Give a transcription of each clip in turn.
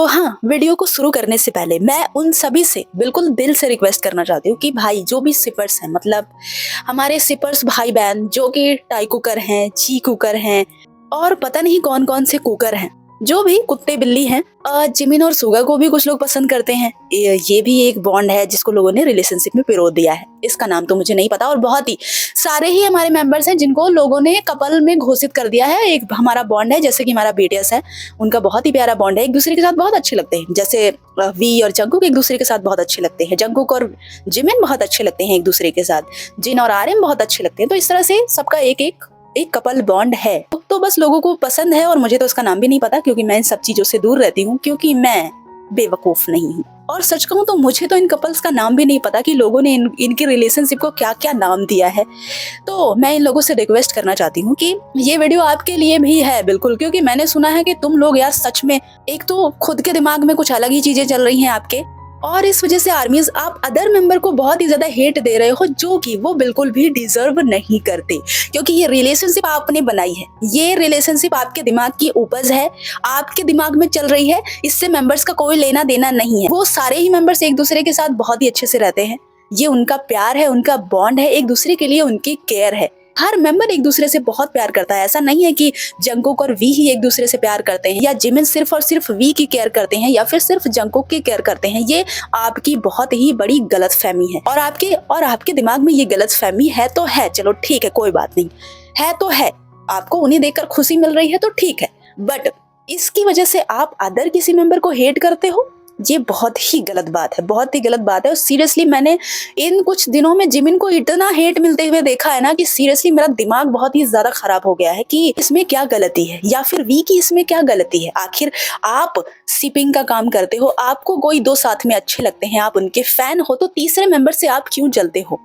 हाँ, वीडियो को शुरू करने से पहले मैं उन सभी से बिल्कुल दिल से रिक्वेस्ट करना चाहती हूँ कि भाई जो भी सिपर्स हैं, मतलब हमारे सिपर्स भाई बहन जो कि टाई कुकर हैं, ची कुकर हैं और पता नहीं कौन कौन से कुकर हैं, जो भी कुत्ते बिल्ली हैं, जिमिन और सुगा को भी कुछ लोग पसंद करते हैं। ये भी एक बॉन्ड है जिसको लोगों ने रिलेशनशिप में पिरो दिया है। इसका नाम तो मुझे नहीं पता और बहुत ही सारे ही हमारे मेंबर्स हैं जिनको लोगों ने कपल में घोषित कर दिया है। एक हमारा बॉन्ड है, जैसे कि हमारा बीटीएस है, उनका बहुत ही प्यारा बॉन्ड है, एक दूसरे के साथ बहुत अच्छे लगते हैं। जैसे वी और जंकुक एक दूसरे के साथ बहुत अच्छे लगते हैं, जंकुक और जिमिन बहुत अच्छे लगते हैं एक दूसरे के साथ, जिन और आर्यन बहुत अच्छे लगते हैं। तो इस तरह से सबका एक कपल बॉन्ड है। तो बस लोगों को पसंद है और मुझे तो उसका नाम भी नहीं पता, क्योंकि मैं इन सब चीजों से दूर रहती हूँ, क्योंकि मैं बेवकूफ नहीं हूँ। और सच कहूँ तो मुझे तो इन कपल्स का नाम भी नहीं पता कि लोगों ने इनकी रिलेशनशिप को क्या क्या नाम दिया है। तो मैं इन लोगों से रिक्वेस्ट करना चाहती हूँ कि ये वीडियो आपके लिए भी है बिल्कुल, क्योंकि मैंने सुना है कि तुम लोग यार सच में एक तो खुद के दिमाग में कुछ अलग ही चीजें चल रही हैं आपके, और इस वजह से आर्मीज आप अदर मेंबर को बहुत ही ज्यादा हेट दे रहे हो, जो कि वो बिल्कुल भी डिजर्व नहीं करते। क्योंकि ये रिलेशनशिप आपने बनाई है, ये रिलेशनशिप आपके दिमाग की उपज है, आपके दिमाग में चल रही है, इससे मेंबर्स का कोई लेना देना नहीं है। वो सारे ही मेंबर्स एक दूसरे के साथ बहुत ही अच्छे से रहते हैं, ये उनका प्यार है, उनका बॉन्ड है, एक दूसरे के लिए उनकी केयर है। हर मेंबर एक दूसरे से बहुत प्यार करता है। ऐसा नहीं है कि जंकुक और वी ही एक दूसरे से प्यार करते हैं, या जिमिन सिर्फ और सिर्फ वी की केयर करते हैं, या फिर सिर्फ जंकुक की केयर करते हैं। ये आपकी बहुत ही बड़ी गलतफहमी है, और आपके दिमाग में ये गलतफहमी है तो है, चलो ठीक है, कोई बात नहीं, है तो है, आपको उन्हें देखकर खुशी मिल रही है तो ठीक है, बट इसकी वजह से आप अदर किसी मेंबर को हेट करते हो, ये बहुत ही गलत बात है, बहुत ही गलत बात है। और सीरियसली मैंने इन कुछ दिनों में जिमिन को इतना हेट मिलते हुए देखा है ना कि सीरियसली मेरा दिमाग बहुत ही ज्यादा खराब हो गया है कि इसमें क्या गलती है, या फिर वी की इसमें क्या गलती है। आखिर आप शिपिंग का काम करते हो, आपको कोई दो साथ में अच्छे लगते हैं, आप उनके फैन हो, तो तीसरे मेंबर से आप क्यों जलते हो?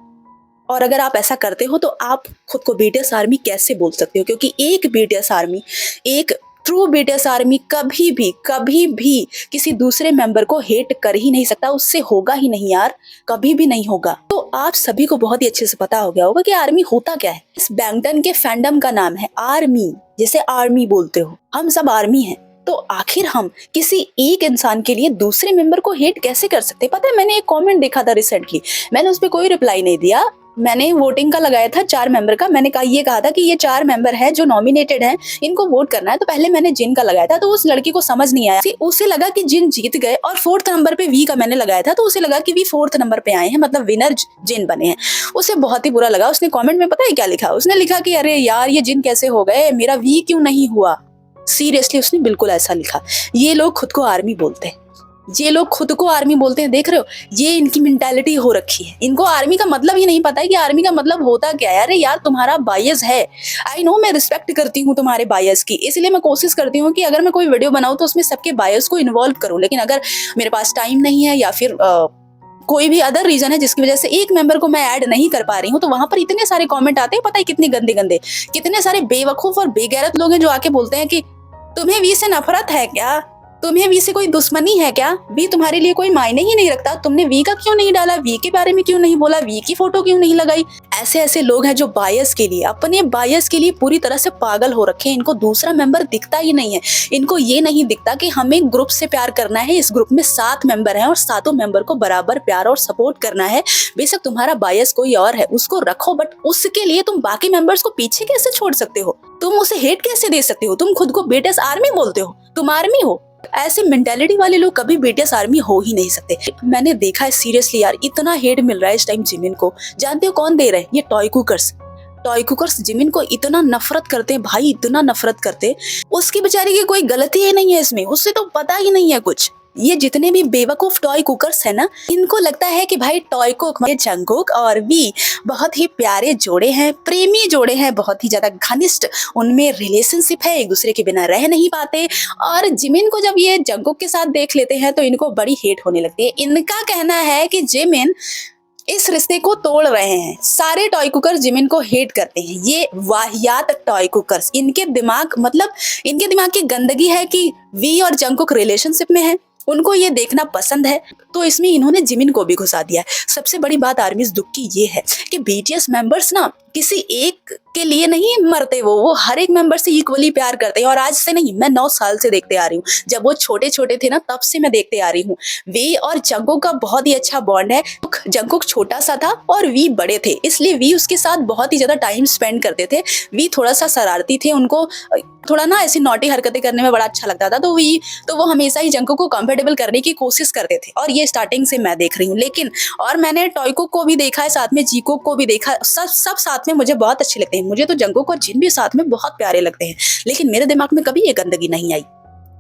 और अगर आप ऐसा करते हो तो आप खुद को बीटीएस आर्मी कैसे बोल सकते हो? क्योंकि एक बीटीएस आर्मी, एक ट्रू बीटीएस आर्मी कभी भी किसी दूसरे मेंबर को हेट कर ही नहीं सकता, उससे होगा ही नहीं यार, कभी भी नहीं होगा। तो आप सभी को बहुत ही अच्छे से पता हो गया होगा कि आर्मी होता क्या है। इस बैंगटन के फैंडम का नाम है आर्मी, जैसे आर्मी बोलते हो, हम सब आर्मी हैं। तो आखिर हम किसी एक इंसान के लिए दूसरे मेंबर को हेट कैसे कर सकते? पता है, मैंने एक कमेंट देखा था रिसेंटली, मैंने उस पर कोई रिप्लाई नहीं दिया। मैंने वोटिंग का लगाया था 4 मेंबर का, मैंने कहा था कि ये 4 मेंबर हैं जो नॉमिनेटेड हैं, इनको वोट करना है। तो पहले मैंने जिन का लगाया था, तो उस लड़की को समझ नहीं आया, उसे लगा कि जिन जीत गए, और 4th नंबर पे वी का मैंने लगाया था, तो उसे लगा कि वी 4th नंबर पे आए हैं, मतलब विनर जिन बने हैं। उसे बहुत ही बुरा लगा। उसने कॉमेंट में पता है क्या लिखा? उसने लिखा कि अरे यार ये जिन कैसे हो गए, मेरा वी क्यों नहीं हुआ। सीरियसली उसने बिल्कुल ऐसा लिखा। ये लोग खुद को आर्मी बोलते हैं, ये लोग खुद को आर्मी बोलते हैं, देख रहे हो, ये इनकी मेंटालिटी हो रखी है। इनको आर्मी का मतलब ही नहीं पता है कि आर्मी का मतलब होता क्या है। अरे यार तुम्हारा बायस है, आई नो, मैं रिस्पेक्ट करती हूँ तुम्हारे बायस की, इसलिए मैं कोशिश करती हूँ कि अगर मैं कोई वीडियो बनाऊँ तो उसमें सबके बायस को इन्वॉल्व करूँ। लेकिन अगर मेरे पास टाइम नहीं है, या फिर कोई भी अदर रीजन है जिसकी वजह से एक मेंबर को मैं ऐड नहीं कर पा रही हूँ, तो वहां पर इतने सारे कमेंट आते हैं, पता है कितने गंदे गंदे, कितने सारे बेवकूफ और बेगैरत लोग हैं जो आके बोलते हैं कि तुम्हें वी से नफरत है क्या, तुम्हें वी से कोई दुश्मनी है क्या, वी तुम्हारे लिए कोई मायने ही नहीं रखता, तुमने वी का क्यों नहीं डाला, वी के बारे में क्यों नहीं बोला, वी की फोटो क्यों नहीं लगाई। ऐसे लोग हैं जो बायस के लिए, अपने बायस के लिए पूरी तरह से पागल हो रखे हैं। इनको दूसरा मेंबर दिखता ही नहीं है, इनको ये नहीं दिखता कि हमें ग्रुप से प्यार करना है। इस ग्रुप में 7 मेंबर हैं और 7 मेंबर को बराबर प्यार और सपोर्ट करना है। बेशक तुम्हारा बायस कोई और है, उसको रखो, बट उसके लिए तुम बाकी मेंबर्स को पीछे कैसे छोड़ सकते हो? तुम उसे हेट कैसे दे सकते हो? तुम खुद को बीटीएस आर्मी बोलते हो, तुम आर्मी हो। ऐसे मेंटेलिटी वाले लोग कभी बीटीएस आर्मी हो ही नहीं सकते। मैंने देखा है सीरियसली यार, इतना हेट मिल रहा है इस टाइम जिमिन को। जानते हो कौन दे रहे हैं? ये टॉय कुकर्स जिमिन को इतना नफरत करते हैं भाई, इतना नफरत करते। उसकी बेचारी की कोई गलती ही नहीं है इसमें, उससे तो पता ही नहीं है कुछ। ये जितने भी बेवकूफ टॉय कुकर्स है ना, इनको लगता है कि भाई टॉय कुक, जंकुक और वी बहुत ही प्यारे जोड़े हैं, प्रेमी जोड़े हैं, बहुत ही ज्यादा घनिष्ठ उनमें रिलेशनशिप है, एक दूसरे के बिना रह नहीं पाते। और जिमिन को जब ये जंकुक के साथ देख लेते हैं तो इनको बड़ी हेट होने लगती है। इनका कहना है कि जिमिन इस रिश्ते को तोड़ रहे हैं। सारे टॉय कुकर्स जिमिन को हेट करते हैं, ये वाहियात टॉय कुकर्स। इनके दिमाग की गंदगी है कि वी और जंकुक रिलेशनशिप में है, उनको ये देखना पसंद है, तो इसमें इन्होंने जिमिन को भी घुसा दिया है। सबसे बड़ी बात आर्मीज दुख की ये है कि बीटीएस मेंबर्स ना किसी एक के लिए नहीं मरते, वो हर एक मेंबर से इक्वली प्यार करते हैं। और आज से नहीं, मैं 9 साल से देखते आ रही हूँ, जब वो छोटे छोटे थे ना तब से मैं देखते आ रही हूँ। वी और जंगकुक का बहुत ही अच्छा बॉन्ड है। जंगकुक छोटा सा था और वी बड़े थे, इसलिए वी उसके साथ बहुत ही ज्यादा टाइम स्पेंड करते थे। वी थोड़ा सा शरारती थे, उनको थोड़ा ना ऐसी नॉटी हरकतें करने में बड़ा अच्छा लगता था, तो वो हमेशा ही जंगकुक को कंफर्टेबल करने की कोशिश करते थे। और ये स्टार्टिंग से मैं देख रही हूँ। लेकिन और मैंने टॉयकुक को भी देखा है, साथ में जीकुक को भी देखा, सब साथ में मुझे बहुत अच्छे लगते हैं। मुझे तो जंगकुक और जिन भी साथ में बहुत प्यारे लगते हैं। लेकिन मेरे दिमाग में कभी ये गंदगी नहीं आई,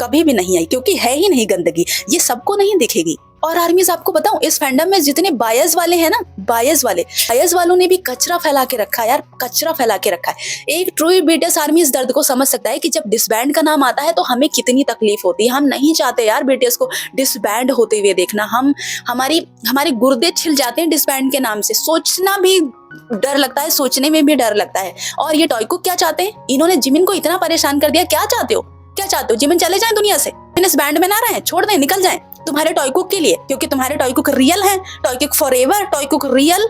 कभी भी नहीं आई, क्योंकि है ही नहीं गंदगी, ये सबको नहीं दिखेगी। और आर्मीज आपको बताऊं, इस फैंडम में जितने बायस वाले हैं ना, बायस वालों ने भी कचरा फैला के रखा है यार, कचरा फैला के रखा है। एक ट्रू बीटीएस आर्मी इस दर्द को समझ सकता है कि जब डिसबैंड का नाम आता है तो हमें कितनी तकलीफ होती है। हम नहीं चाहते यार बीटीएस को डिसबैंड होते हुए देखना। हमारे गुर्दे छिल जाते हैं डिसबैंड के नाम से। सोचना भी डर लगता है, सोचने में भी डर लगता है। और ये टॉयकुक क्या चाहते हैं? इन्होंने जिमिन को इतना परेशान कर दिया। क्या चाहते हो, क्या चाहते हो? जिमिन चले जाएं दुनिया से, इस बैंड में ना रहें, छोड़ दें, निकल जाएं तुम्हारे टॉयकुक के लिए, क्योंकि तुम्हारे टॉयकुक रियल हैं, टॉयकुक फॉरएवर, टॉयकुक रियल।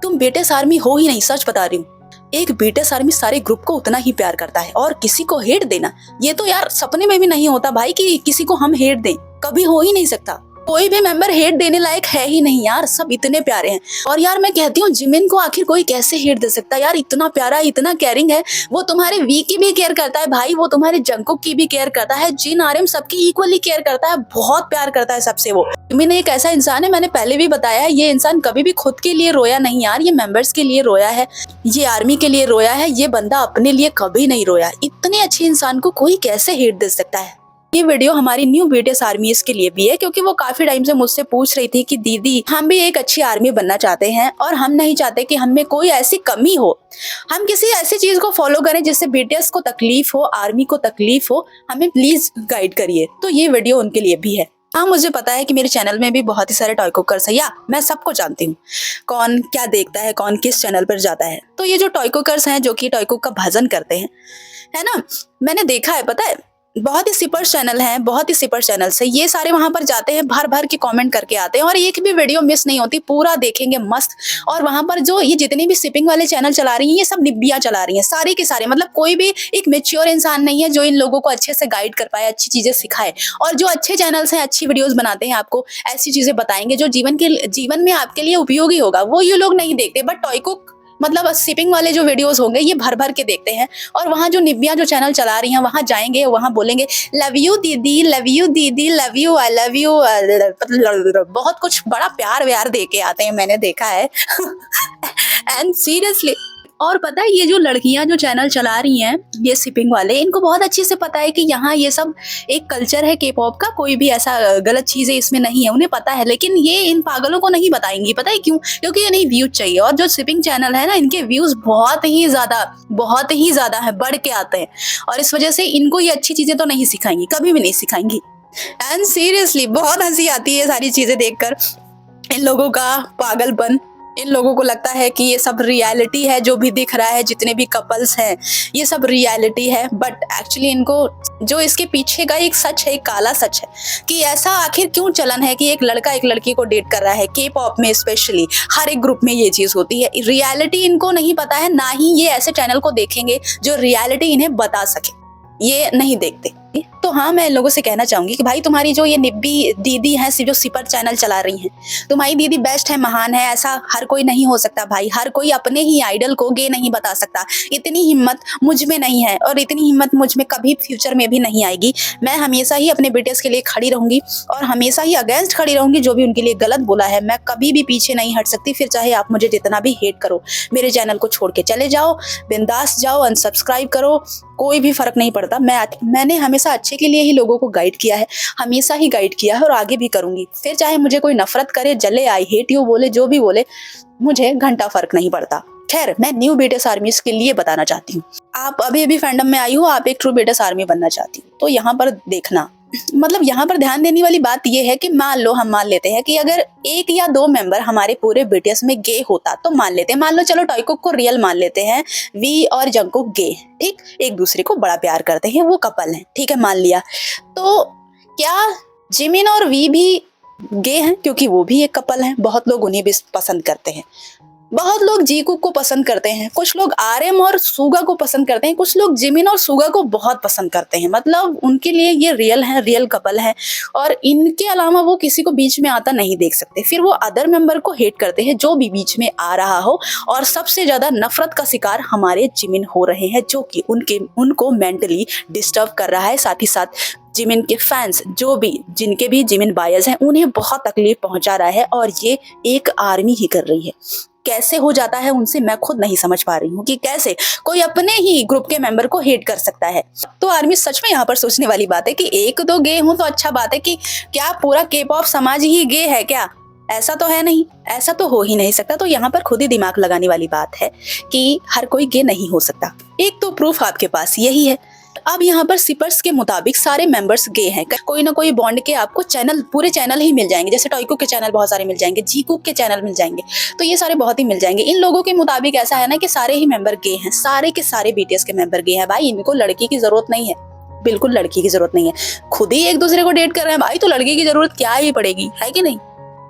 तुम बीटीएस आर्मी हो ही नहीं, सच बता रही हूँ। एक बीटीएस आर्मी सारे ग्रुप को उतना ही प्यार करता है। और किसी को हेट देना, ये तो यार सपने में भी नहीं होता भाई कि किसी को हम हेट दें, कभी हो ही नहीं सकता। कोई भी मेंबर हेट देने लायक है ही नहीं यार, सब इतने प्यारे हैं। और यार मैं कहती हूँ जिमिन को आखिर कोई कैसे हेट दे सकता है यार, इतना प्यारा, इतना केयरिंग है। वो तुम्हारे वी की भी केयर करता है भाई, वो तुम्हारे जंगकुक की भी केयर करता है, जिन आरएम सबकी इक्वली केयर करता है, बहुत प्यार करता है सबसे। वो जिमिन एक ऐसा इंसान है, मैंने पहले भी बताया है, ये इंसान कभी भी खुद के लिए रोया नहीं यार, ये मेंबर्स के लिए रोया है, ये आर्मी के लिए रोया है। ये बंदा अपने लिए कभी नहीं रोया। इतने अच्छे इंसान को कोई कैसे हेट दे सकता है। ये वीडियो हमारी न्यू बीटीएस आर्मीज के लिए भी है, क्योंकि वो काफी टाइम से मुझसे पूछ रही थी कि दीदी हम भी एक अच्छी आर्मी बनना चाहते हैं और हम नहीं चाहते कि हमें कोई ऐसी कमी हो, हम किसी ऐसी चीज को फॉलो करें जिससे बीटीएस को तकलीफ हो, आर्मी को तकलीफ हो, हमें प्लीज गाइड करिए। तो ये वीडियो उनके लिए भी है। हाँ, मुझे पता है कि मेरे चैनल में भी बहुत ही सारे टॉयकुकर्स हैं, या मैं सबको जानती हूँ, कौन क्या देखता है, कौन किस चैनल पर जाता है। तो ये जो टॉयकुकर्स हैं जो कि टॉयकुक का भजन करते हैं, है ना, मैंने देखा है, पता है, बहुत ही सिपर चैनल हैं, बहुत ही सिपर चैनल्स है, ये सारे वहां पर जाते हैं, भर भर के कमेंट करके आते हैं और एक भी वीडियो मिस नहीं होती, पूरा देखेंगे मस्त। और वहां पर जो ये जितने भी सिपिंग वाले चैनल चला रही हैं, ये सब निब्बियां चला रही हैं, सारे के सारे। मतलब कोई भी एक मेच्योर इंसान नहीं है जो इन लोगों को अच्छे से गाइड कर पाए, अच्छी चीजें सिखाए। और जो अच्छे चैनल्स हैं, अच्छी वीडियोस बनाते हैं, आपको ऐसी चीजें बताएंगे जो जीवन में आपके लिए उपयोगी होगा, वो ये लोग नहीं देखते। बट टॉयकुक मतलब शिपिंग वाले जो वीडियोस होंगे ये भर भर के देखते हैं। और वहाँ जो निब्बियां जो चैनल चला रही हैं, वहाँ जाएंगे, वहाँ बोलेंगे लव यू दीदी, लव यू दीदी, love you, I love you, बहुत कुछ बड़ा प्यार व्यार दे के आते हैं, मैंने देखा है। एंड सीरियसली, और पता है ये जो लड़कियां जो चैनल चला रही हैं, ये शिपिंग वाले, इनको बहुत अच्छे से पता है कि यहाँ ये सब एक कल्चर है के पॉप का, कोई भी ऐसा गलत चीजें इसमें नहीं है, उन्हें पता है। लेकिन ये इन पागलों को नहीं बताएंगी, पता है क्यों? क्योंकि इन्हें व्यूज चाहिए। और जो शिपिंग चैनल है ना, इनके व्यूज बहुत ही ज्यादा है, बढ़ के आते हैं। और इस वजह से इनको ये अच्छी चीजें तो नहीं सिखाएंगी, कभी भी नहीं सिखाएंगी। एंड सीरियसली बहुत हंसी आती है सारी चीजें देखकर, इन लोगों का पागलपन। इन लोगों को लगता है कि ये सब रियलिटी है, जो भी दिख रहा है, जितने भी कपल्स हैं, ये सब रियलिटी है। बट एक्चुअली इनको जो इसके पीछे का एक सच है, एक काला सच है कि ऐसा आखिर क्यों चलन है कि एक लड़का एक लड़की को डेट कर रहा है। के पॉप में स्पेशली हर एक ग्रुप में ये चीज होती है। रियलिटी इनको नहीं पता है, ना ही ये ऐसे चैनल को देखेंगे जो रियलिटी इन्हें बता सके, ये नहीं देखते। तो हाँ, मैं इन लोगों से कहना चाहूंगी कि भाई तुम्हारी जो ये निब्बी दीदी है, जो सिपर चैनल चला रही हैं, तुम्हारी दीदी बेस्ट है, महान है, ऐसा हर कोई नहीं हो सकता भाई। हर कोई अपने ही आइडल को गे नहीं बता सकता। इतनी हिम्मत मुझ में नहीं है और इतनी हिम्मत मुझ में कभी फ्यूचर में भी नहीं आएगी। मैं हमेशा ही अपने बीटीएस के लिए खड़ी रहूंगी और हमेशा ही अगेंस्ट खड़ी रहूंगी। जो भी उनके लिए गलत बोला है, मैं कभी भी पीछे नहीं हट सकती, फिर चाहे आप मुझे जितना भी हेट करो। मेरे चैनल को छोड़ के चले जाओ, बिंदास जाओ, अनसब्सक्राइब करो, कोई भी फर्क नहीं पड़ता। मैंने हमेशा अच्छे के लिए ही लोगों को गाइड किया है, हमेशा ही गाइड किया है और आगे भी करूंगी। फिर चाहे मुझे कोई नफरत करे, जले, आई हेट यू बोले, जो भी बोले, मुझे घंटा फर्क नहीं पड़ता। खैर, मैं न्यू बीटीएस आर्मीज के लिए बताना चाहती हूँ, आप अभी फैंडम में आई हो, आप एक ट्रू बीटीएस आर्मी बनना चाहती हो, तो यहाँ पर देखना, मतलब यहाँ पर ध्यान देने वाली बात यह है कि हम मान लेते हैं कि अगर 1 या 2 मेंबर हमारे पूरे बीटीएस में गे होता, तो मान लेते हैं, मान लो चलो टॉयकुक को रियल मान लेते हैं, वी और जंगकुक गे, ठीक, एक दूसरे को बड़ा प्यार करते हैं, वो कपल हैं, ठीक है, मान लिया। तो क्या जिमिन और वी भी गे हैं? क्योंकि वो भी एक कपल हैं, बहुत लोग उन्हें भी पसंद करते हैं। बहुत लोग जीकुक को पसंद करते हैं, कुछ लोग आरएम और सुगा को पसंद करते हैं, कुछ लोग जिमिन और सुगा को बहुत पसंद करते हैं। मतलब उनके लिए ये रियल है, रियल कपल है और इनके अलावा वो किसी को बीच में आता नहीं देख सकते। फिर वो अदर मेंबर को हेट करते हैं जो भी बीच में आ रहा हो, और सबसे ज्यादा नफरत का शिकार हमारे जिमिन हो रहे हैं जो कि उनको मेंटली डिस्टर्ब कर रहा है। साथ ही साथ जिमिन के फैंस जो भी जिनके भी जिमिन बायर्स हैं उन्हें बहुत तकलीफ पहुंचा रहा है, और ये एक आर्मी ही कर रही है। कैसे हो जाता है उनसे मैं खुद नहीं समझ पा रही हूँ कि कैसे कोई अपने ही ग्रुप के मेंबर को हेट कर सकता है। तो आर्मी सच में यहाँ पर सोचने वाली बात है कि एक दो गे हूं तो अच्छा बात है, कि क्या पूरा के पॉप समाज ही गे है क्या? ऐसा तो है नहीं, ऐसा तो हो ही नहीं सकता। तो यहाँ पर खुद ही दिमाग लगाने वाली बात है कि हर कोई गे नहीं हो सकता। एक तो प्रूफ आपके पास यही है। अब यहाँ पर सिपर्स के मुताबिक सारे मेंबर्स गे हैं। कोई ना कोई बॉन्ड के आपको चैनल, पूरे चैनल ही मिल जाएंगे। जैसे टॉयकुक के चैनल बहुत सारे मिल जाएंगे, जीकुक के चैनल मिल जाएंगे, तो ये सारे बहुत ही मिल जाएंगे। इन लोगों के मुताबिक ऐसा है ना कि सारे ही मेंबर गे हैं, सारे के सारे बीटीएस के मेंबर गे हैं। भाई इनको लड़की की जरूरत नहीं है, बिल्कुल लड़की की जरूरत नहीं है, खुद ही एक दूसरे को डेट कर रहे हैं भाई, तो लड़की की जरूरत क्या ही पड़ेगी, है कि नहीं?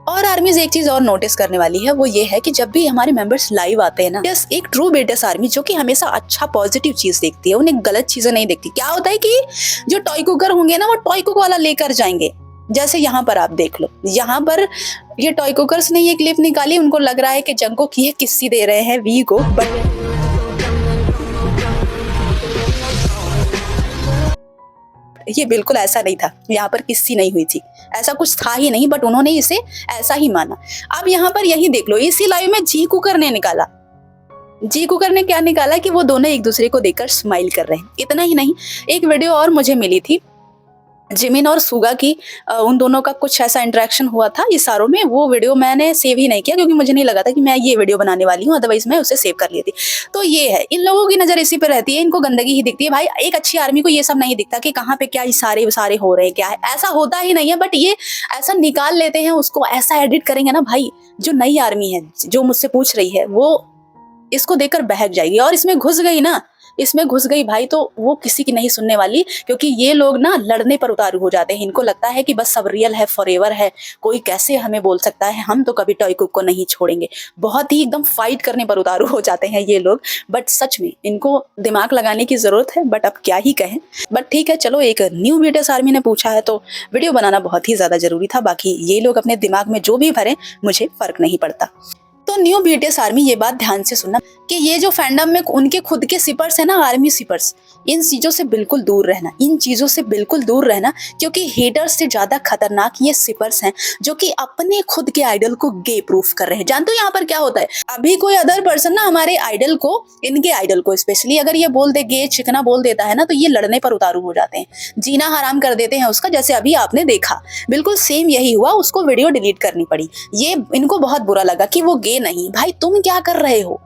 और आर्मीज एक चीज और नोटिस करने वाली है, वो ये है कि जब भी हमारे मेंबर्स लाइव आते हैं ना, यस, एक ट्रू बीटीएस आर्मी जो कि हमेशा अच्छा पॉजिटिव चीज देखती है, उन्हें गलत चीजें नहीं देखती। क्या होता है कि जो टॉय कुकर होंगे ना, वो टॉय कुक वाला लेकर जाएंगे। जैसे यहाँ पर आप देख लो, यहाँ पर ये टॉय कुकर्स ने ये क्लिप निकाली, उनको लग रहा है कि जंगो की किस्सी दे रहे हैं वी को, बट ये बिल्कुल ऐसा नहीं था। यहाँ पर किस्सी नहीं हुई थी, ऐसा कुछ था ही नहीं, बट उन्होंने इसे ऐसा ही माना। अब यहाँ पर यही देख लो, इसी लाइव में जी कुकर ने निकाला, जी कुकर ने क्या निकाला कि वो दोनों एक दूसरे को देखकर स्माइल कर रहे हैं। इतना ही नहीं, एक वीडियो और मुझे मिली थी जिमिन और सुगा की, उन दोनों का कुछ ऐसा इंटरेक्शन हुआ था इशारों में। वो वीडियो मैंने सेव ही नहीं किया क्योंकि मुझे नहीं लगा था कि मैं ये वीडियो बनाने वाली हूँ, अदरवाइज मैं उसे सेव कर ली थी। तो ये है, इन लोगों की नजर इसी पे रहती है, इनको गंदगी ही दिखती है। भाई एक अच्छी आर्मी को ये सब नहीं दिखता कि कहाँ पे क्या इशारे विसारे हो रहे हैं, क्या है, ऐसा होता ही नहीं है। बट ये ऐसा निकाल लेते हैं, उसको ऐसा एडिट करेंगे ना भाई, जो नई आर्मी है जो मुझसे पूछ रही है वो इसको देखकर बहक जाएगी, और इसमें घुस गई ना, इसमें घुस गई भाई, तो वो किसी की नहीं सुनने वाली। क्योंकि ये लोग ना लड़ने पर उतारू हो जाते हैं, इनको लगता है कि बस सब रियल है, फॉरएवर है, कोई कैसे हमें बोल सकता है, हम तो कभी टॉय कुक को नहीं छोड़ेंगे। बहुत ही एकदम फाइट करने पर उतारू हो जाते हैं ये लोग। बट सच में इनको दिमाग लगाने की जरूरत है, बट अब क्या ही कहें। बट ठीक है, चलो, एक न्यू बीटीएस आर्मी ने पूछा है तो वीडियो बनाना बहुत ही ज्यादा जरूरी था। बाकी ये लोग अपने दिमाग में जो भी भरे, मुझे फर्क नहीं पड़ता। तो न्यू बीटीएस आर्मी, ये बात ध्यान से सुनना कि ये जो फैंडम में उनके खुद के सिपर्स है ना, आर्मी सिपर्स, इन चीजों से बिल्कुल दूर रहना, इन चीजों से बिल्कुल दूर रहना। क्योंकि हेटर्स से ज्यादा खतरनाक ये सिपर्स हैं जो कि अपने खुद के आइडल को गे प्रूफ कर रहे हैं। जानते हो यहाँ पर क्या होता है? अभी कोई अदर पर्सन ना हमारे आइडल को, इनके आइडल को स्पेशली अगर ये बोल दे, गे चिकना बोल देता है ना, तो ये लड़ने पर उतारू हो जाते हैं, जीना हराम कर देते हैं उसका। जैसे अभी आपने देखा, बिल्कुल सेम यही हुआ, उसको वीडियो डिलीट करनी पड़ी। ये इनको बहुत बुरा लगा कि वो गे नहीं। भाई तुम क्या कर रहे हो,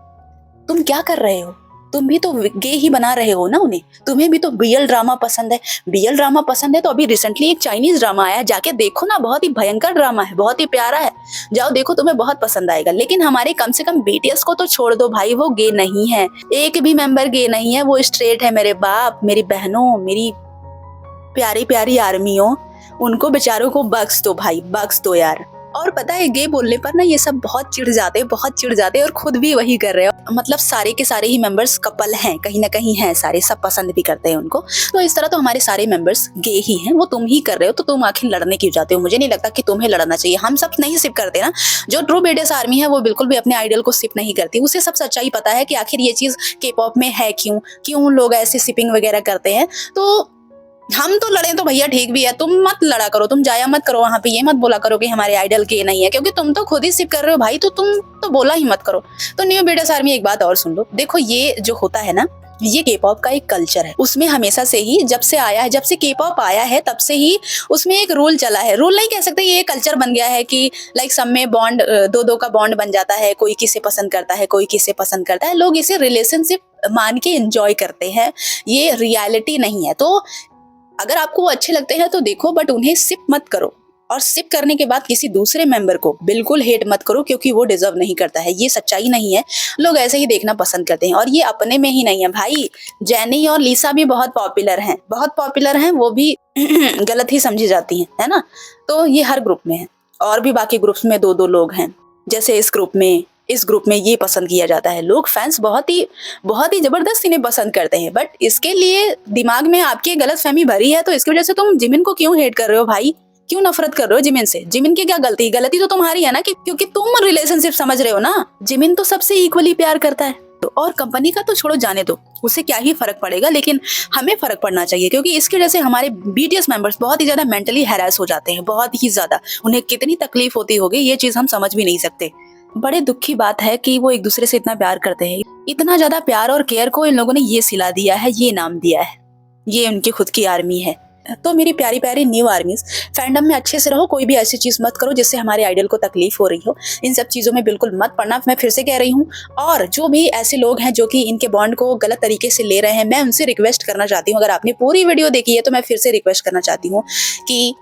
तुम क्या कर रहे हो? तुम भी तो गे ही बना रहे हो ना उन्हें। तुम्हें भी तो बीएल ड्रामा पसंद है, बीएल ड्रामा पसंद है तो अभी रिसेंटली एक चाइनीज ड्रामा आया, जाके देखो ना, बहुत ही भयंकर ड्रामा है, बहुत ही प्यारा है, जाओ देखो, तुम्हें बहुत पसंद आएगा। लेकिन हमारे कम से कम बीटीएस को तो छोड़ दो भाई, वो गे नहीं है, एक भी मेंबर गे नहीं है, वो स्ट्रेट है। मेरे बाप, मेरी बहनों, मेरी प्यारी प्यारी आर्मियों, उनको बेचारों को बख्श दो भाई, बख्श दो यार। और पता है, गे बोलने पर ना ये सब बहुत चिढ़ जाते हैं, बहुत चिढ़ जाते हैं, और खुद भी वही कर रहे हो। मतलब सारे के सारे ही मेंबर्स कपल हैं, कहीं ना कहीं हैं, सारे सब पसंद भी करते हैं उनको। तो इस तरह तो हमारे सारे मेंबर्स गे ही हैं, वो तुम ही कर रहे हो, तो तुम आखिर लड़ने क्यों जाते हो? मुझे नहीं लगता कि तुम्हें लड़ना चाहिए। हम सब नहीं सिप करते ना, जो ट्रू बीटीएस आर्मी है वो बिल्कुल भी अपने आइडल को सिप नहीं करती। उसे सब सच्चाई पता है कि आखिर ये चीज के पॉप में है क्यों लोग ऐसे सिपिंग वगैरह करते हैं। तो हम तो लड़े तो भैया ठीक भी है, तुम मत लड़ा करो, तुम जाया मत करो वहां पे, ये मत बोला करो कि हमारे आइडल के नहीं है, क्योंकि तुम तो खुद ही सिप कर रहे हो भाई, तो तुम तो बोला ही मत करो। तो न्यू बीटीएस आर्मी, एक बात और सुन लो, देखो ये जो होता है ना, ये के पॉप का एक कल्चर है, उसमें हमेशा से ही, जब से आया है, जब से के पॉप आया है, तब से ही उसमें एक रूल चला है। रूल नहीं कह सकते, ये कल्चर बन गया है कि लाइक सब में बॉन्ड, दो का बॉन्ड बन जाता है, कोई किसे पसंद करता है, कोई किसे पसंद करता है, लोग इसे रिलेशनशिप मान के एंजॉय करते हैं, ये रियलिटी नहीं है। तो अगर आपको वो अच्छे लगते हैं तो देखो, बट उन्हें सिप मत करो, और सिप करने के बाद किसी दूसरे मेंबर को बिल्कुल हेट मत करो, क्योंकि वो डिजर्व नहीं करता है। ये सच्चाई नहीं है, लोग ऐसे ही देखना पसंद करते हैं, और ये अपने में ही नहीं है भाई। जेनी और लिसा भी बहुत पॉपुलर हैं, बहुत पॉपुलर हैं, वो भी गलत ही समझी जाती हैं, है ना। तो ये हर ग्रुप में है, और भी बाकी ग्रुप्स में दो लोग हैं। जैसे इस ग्रुप में इस ग्रुप में ये पसंद किया जाता है। लोग फैंस बहुत ही जबरदस्त इन्हें पसंद करते हैं, बट इसके लिए दिमाग में आपकी गलतफहमी भरी है, तो इसकी वजह से तुम जिमिन को क्यों हेट कर रहे हो भाई? क्यों नफरत कर रहे हो जिमिन से? जिमिन की क्या गलती? गलती तो तुम्हारी है ना, कि क्योंकि तुम रिलेशनशिप समझ रहे हो ना। जिमिन तो सबसे इक्वली प्यार करता है, तो और कंपनी का तो छोड़ो, जाने दो, उससे क्या ही फर्क पड़ेगा, लेकिन हमें फर्क पड़ना चाहिए, क्योंकि इसकी वजह से हमारे बीटीएस मेंबर्स बहुत ही ज्यादा मेंटली हैरेस हो जाते हैं, बहुत ही ज्यादा। उन्हें कितनी तकलीफ होती होगी ये चीज हम समझ भी नहीं सकते। बड़े दुख की बात है कि वो एक दूसरे से इतना प्यार करते हैं। इतना ज्यादा प्यार और केयर को इन लोगों ने ये सिला दिया है, ये नाम दिया है, ये उनकी खुद की आर्मी है। तो मेरी प्यारी प्यारी न्यू आर्मीज, फैंडम में अच्छे से रहो, कोई भी ऐसी चीज मत करो जिससे हमारे आइडल को तकलीफ हो रही हो। इन सब चीजों में बिल्कुल मत पड़ना, मैं फिर से कह रही हूँ। और जो भी ऐसे लोग हैं जो कि इनके बॉन्ड को गलत तरीके से ले रहे हैं, मैं उनसे रिक्वेस्ट करना चाहती हूँ, अगर आपने पूरी वीडियो देखी है तो मैं फिर से रिक्वेस्ट करना चाहती हूँ कि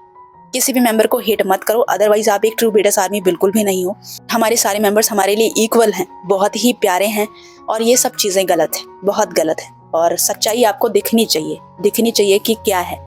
किसी भी मेंबर को हेट मत करो, अदरवाइज आप एक ट्रू बीटीएस आर्मी बिल्कुल भी नहीं हो। हमारे सारे मेंबर्स हमारे लिए इक्वल हैं, बहुत ही प्यारे हैं, और ये सब चीजें गलत है, बहुत गलत है, और सच्चाई आपको दिखनी चाहिए कि क्या है।